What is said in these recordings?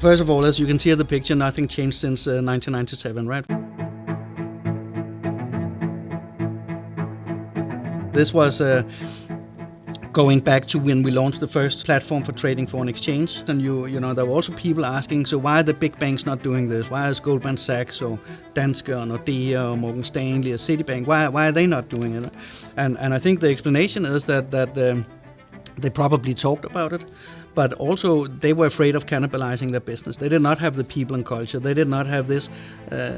First of all, as you can see in the picture, nothing changed since 1997, right? This was going back to when we launched the first platform for trading foreign exchange. And you know, there were also people asking, so why are the big banks not doing this? Why is Goldman Sachs or Danske or Nordea or Morgan Stanley or Citibank, why are they not doing it? And I think the explanation is that they probably talked about it, but also they were afraid of cannibalizing their business. They did not have the people and culture. They did not have this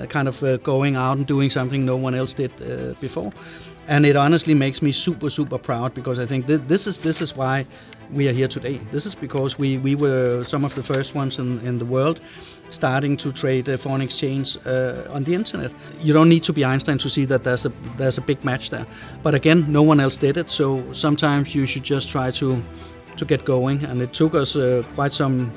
kind of going out and doing something no one else did before. And it honestly makes me super, super proud, because I think this is why we are here today. This is because we were some of the first ones in the world starting to trade foreign exchange on the internet. You don't need to be Einstein to see that there's a big match there. But again, no one else did it, so sometimes you should just try to get going. And it took us quite some.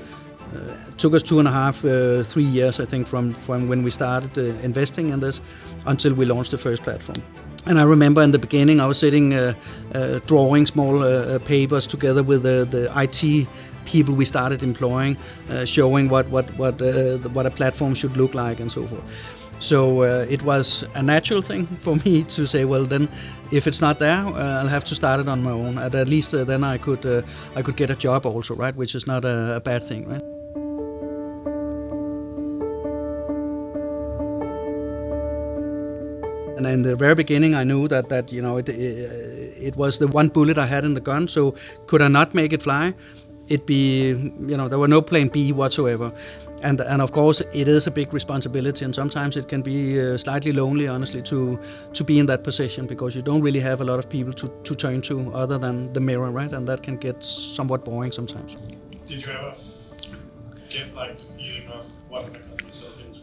Took us 2.5, 3 years, I think, from when we started investing in this until we launched the first platform. And I remember in the beginning I was sitting drawing small papers together with the IT people we started employing, showing what a platform should look like and so forth. So it was a natural thing for me to say, well, then if it's not there, I'll have to start it on my own. At least then I could get a job also, right? Which is not a bad thing, right? And in the very beginning, I knew that you know it was the one bullet I had in the gun. So could I not make it fly? It'd be, you know, there were no plan B whatsoever. And of course, it is a big responsibility, and sometimes it can be slightly lonely, honestly, to be in that position, because you don't really have a lot of people to turn to other than the mirror, right? And that can get somewhat boring sometimes. Did you ever get like the feeling of what have I got myself into?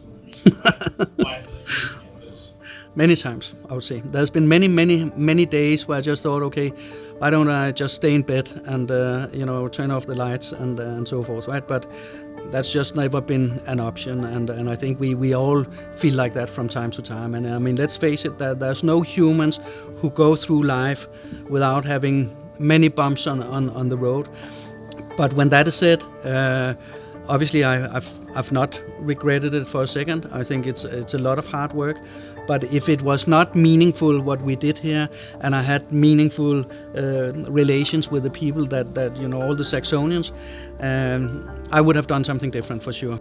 Why did I do this? Many times, I would say. There's been many days where I just thought, okay, why don't I just stay in bed and you know, turn off the lights and so forth, right? But that's just never been an option, and I think we all feel like that from time to time. And I mean, let's face it, that there's no humans who go through life without having many bumps on the road. But when that is said, obviously I've not regretted it for a second. I think it's a lot of hard work. But if it was not meaningful what we did here, and I had meaningful relations with the people that you know, all the Saxonians, I would have done something different for sure.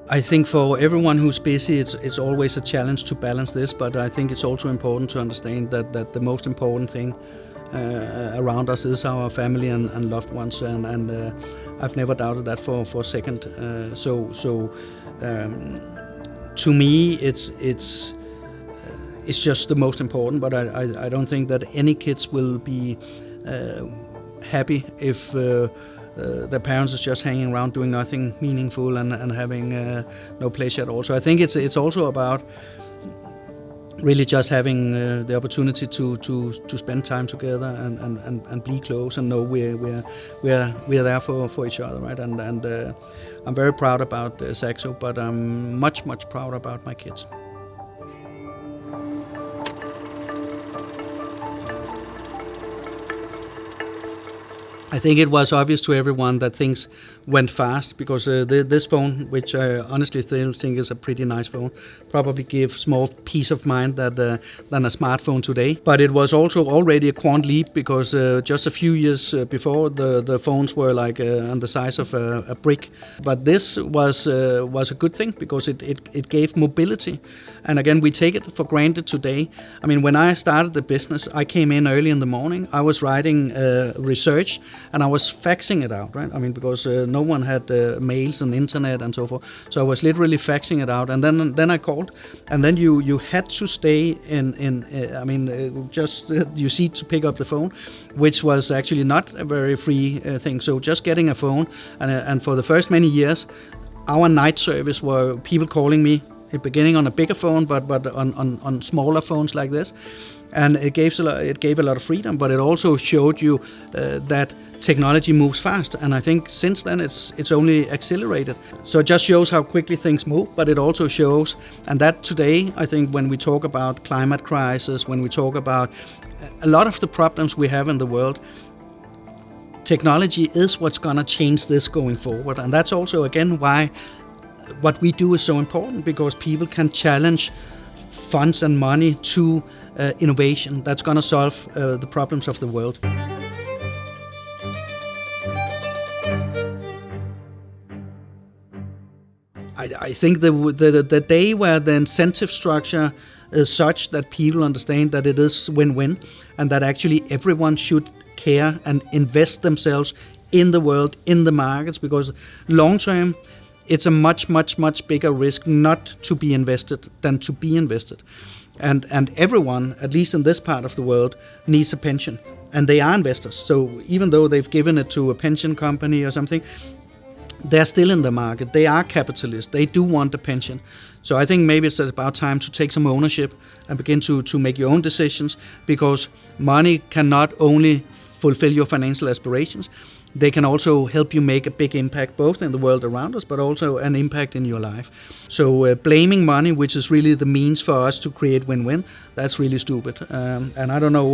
I think for everyone who's busy, it's always a challenge to balance this, but I think it's also important to understand that the most important thing around us is our family and loved ones, and I've never doubted that for a second. To me, it's just the most important, but I don't think that any kids will be happy if their parents is just hanging around doing nothing meaningful and having no pleasure at all. So I think it's also about really just having the opportunity to spend time together and be close and know we're there for each other, right? And I'm very proud about Saxo, but I'm much prouder about my kids. I think it was obvious to everyone that things went fast, because this phone, which I honestly still think is a pretty nice phone, probably gives more peace of mind than a smartphone today. But it was also already a quant leap, because just a few years before, the phones were like on the size of a brick. But this was a good thing, because it gave mobility. And again, we take it for granted today. I mean, when I started the business, I came in early in the morning. I was writing research, and I was faxing it out, right? I mean, because no one had mails and internet and so forth. So I was literally faxing it out, and then I called, and then you had to stay in just your seat to pick up the phone, which was actually not a very free thing. So just getting a phone, and for the first many years, our night service were people calling me. At the beginning on a bigger phone, but on smaller phones like this, and it gave a lot of freedom. But it also showed you that technology moves fast, and I think since then it's only accelerated. So it just shows how quickly things move, but it also shows, and that today I think when we talk about climate crisis, when we talk about a lot of the problems we have in the world, technology is what's going to change this going forward. And that's also, again, why what we do is so important, because people can challenge funds and money to innovation that's going to solve the problems of the world. I think the day where the incentive structure is such that people understand that it is win-win, and that actually everyone should care and invest themselves in the world, in the markets, because long-term it's a much bigger risk not to be invested than to be invested. And everyone, at least in this part of the world, needs a pension, and they are investors. So even though they've given it to a pension company or something, they're still in the market. They are capitalists. They do want a pension. So I think maybe it's about time to take some ownership and begin to make your own decisions, because money cannot only fulfill your financial aspirations, they can also help you make a big impact both in the world around us, but also an impact in your life. So blaming money, which is really the means for us to create win-win, that's really stupid. And I don't know